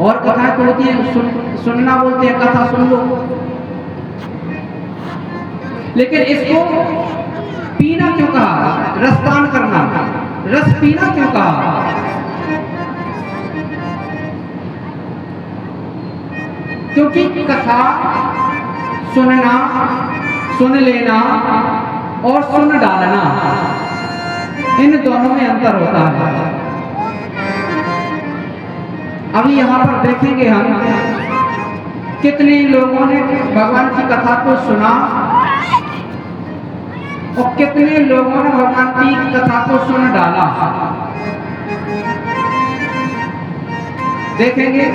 और कथाएं तो होती है सुनना बोलते हैं, कथा सुन लो, लेकिन इसको पीना क्यों कहा? रसपान करना, रस पीना क्यों कहा? क्योंकि कथा सुनना, सुन लेना और सुन डालना, इन दोनों में अंतर होता है। अभी यहाँ पर देखेंगे हम कितने लोगों ने भगवान की कथा को सुना और कितने लोगों ने भगवान की कथा को सुन डाला। देखेंगे,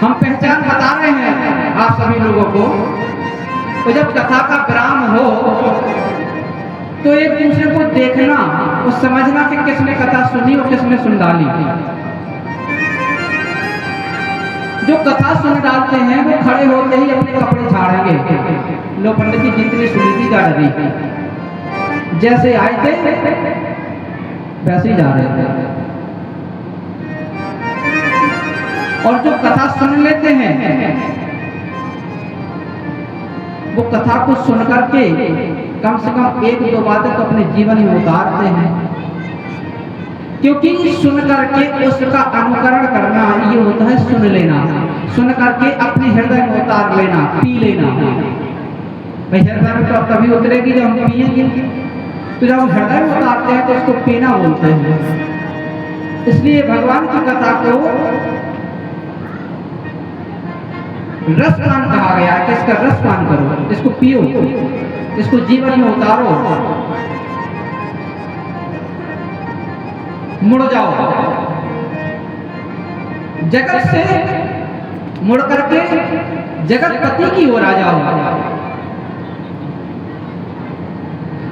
हम पहचान बता रहे हैं आप सभी लोगों को। तो जब कथा का विराम हो तो एक दूसरे को देखना और समझना कि किसने कथा सुनी और किसने सुन डाली। जो कथा सुन डालते हैं वो खड़े होते ही अपने कपड़े झाड़ेंगे। लो पंडित जी जितनी सुनी थी जा रही थी, जैसे आए थे वैसे ही जा रहे थे। और जो कथा सुन लेते हैं वो कथा को सुन करके कम से कम एक दो बातें तो अपने जीवन में उतारते हैं, क्योंकि सुन करके उसका अनुकरण करना ये होता है सुन लेना। सुन करके अपने हृदय में उतार लेना, पी लेना। भाई हृदय में तो तभी उतरेगी जब हम पिएंगे। तो जब हम हृदय में उतारते हैं तो इसको पीना बोलते हैं। इसलिए भगवान की कथा को रसपान कहा गया है कि इसका रसपान करो, इसको पियो, इसको जीवन में उतारो। मुड़ जाओ, जगत से मुड़ करके जगतपति की ओर आ जाओ।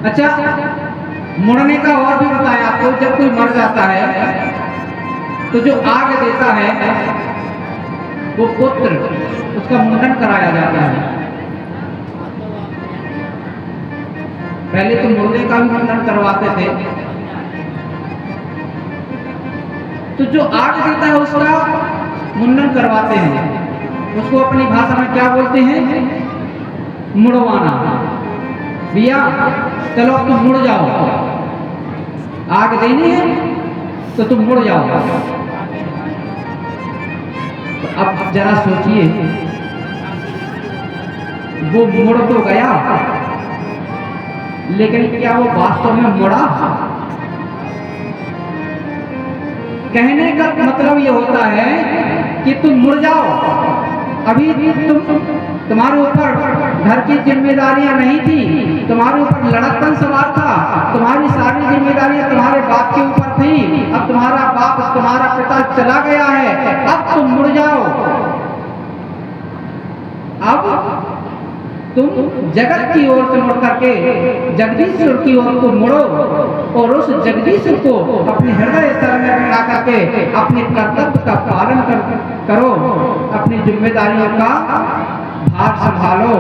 अच्छा, मुड़ने का और भी बताया आपको। जब कोई मर जाता है तो जो आग देता है वो पुत्र, उसका मुंडन कराया जाता है। पहले तो मुर्दे का भी मुंडन करवाते थे। तो जो आग देता है उसका मुंडन करवाते हैं। उसको अपनी भाषा में क्या बोलते हैं? मुड़वाना। भैया चलो अब तुम मुड़ जाओ, आग देनी है तो तुम मुड़ जाओ। तो अब जरा सोचिए, वो मुड़ तो गया, लेकिन क्या वो वास्तव में मुड़ा? कहने का मतलब ये होता है कि तुम मुड़ जाओ। अभी तुम्हारे ऊपर घर की जिम्मेदारियां नहीं थी, तुम्हारे ऊपर लड़कपन सवार था, तुम्हारी सारी जिम्मेदारियां तुम्हारे बाप के ऊपर थी। अब तुम्हारा बाप, तुम्हारा पिता चला गया है, अब तुम मुड़ जाओ। अब तुम जगत की ओर से मुड़ करके जगदीश्वर की ओर को मुड़ो और उस जगदीश्वर को अपने हृदय स्तर में बिठा करके अपने कर्तव्य का पालन करो, अपनी जिम्मेदारियों का भार संभालो।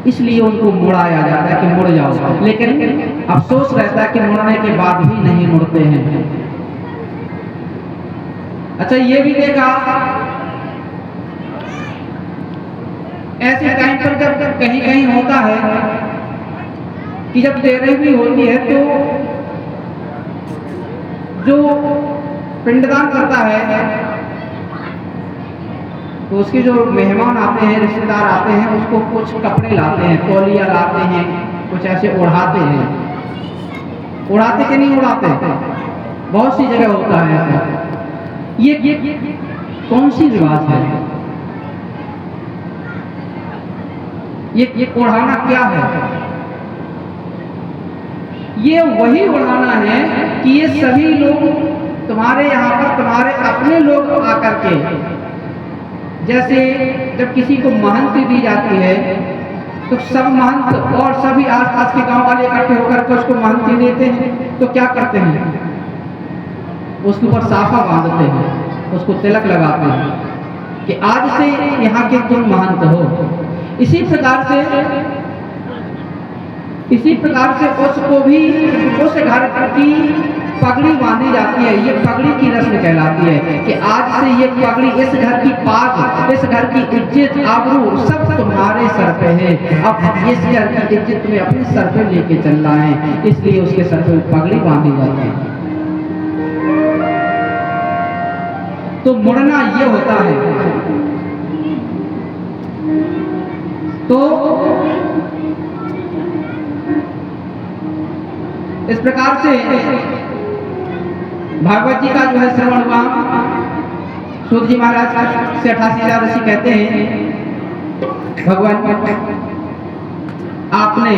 इसलिए उनको मुड़ाया जाता है कि मुड़ जाओ। लेकिन अफसोस रहता है कि मुड़ने के बाद भी नहीं मुड़ते हैं। अच्छा, ये भी देखा ऐसे टाइम पर जब कहीं कहीं होता है कि जब देरी भी होती है तो जो पिंडदान करता है तो उसके जो मेहमान आते हैं, रिश्तेदार आते हैं, उसको कुछ कपड़े लाते हैं, तौलिया लाते हैं, कुछ ऐसे उड़ाते हैं। उड़ाते कि नहीं उड़ाते? बहुत सी जगह होता है ऐसा। ये कौन सी रिवाज है? ये उड़ाना क्या है? ये वही उड़ाना है कि ये सभी लोग तुम्हारे यहाँ पर, तुम्हारे अपने लोग आकर के, जैसे जब किसी को महंती दी जाती है तो सब महंत और सभी आसपास के गांव वाले इकट्ठे होकर के उसको महंती देते हैं। तो क्या करते हैं? उसके ऊपर साफा बांधते हैं, उसको तिलक लगाते हैं कि आज से यहाँ के तुम महंत हो। इसी प्रकार से उसको भी उस घर की पगड़ी बांधी जाती है। ये पगड़ी की रस्म कहलाती है कि आज से ये पगड़ी, इस घर की पाग, इस घर की इज्जत आबरू सब तुम्हारे सर पे है। अब इस घर की इज्जत तुम्हें अपने सर पे लेके चलना है, इसलिए उसके सर पे पगड़ी बांधी जाती है। तो मुड़ना ये होता है। तो इस प्रकार से भागवत जी का जो है श्रवण हुआ। सूत जी महाराज से 88,000 ऋषि कहते हैं, भगवान आपने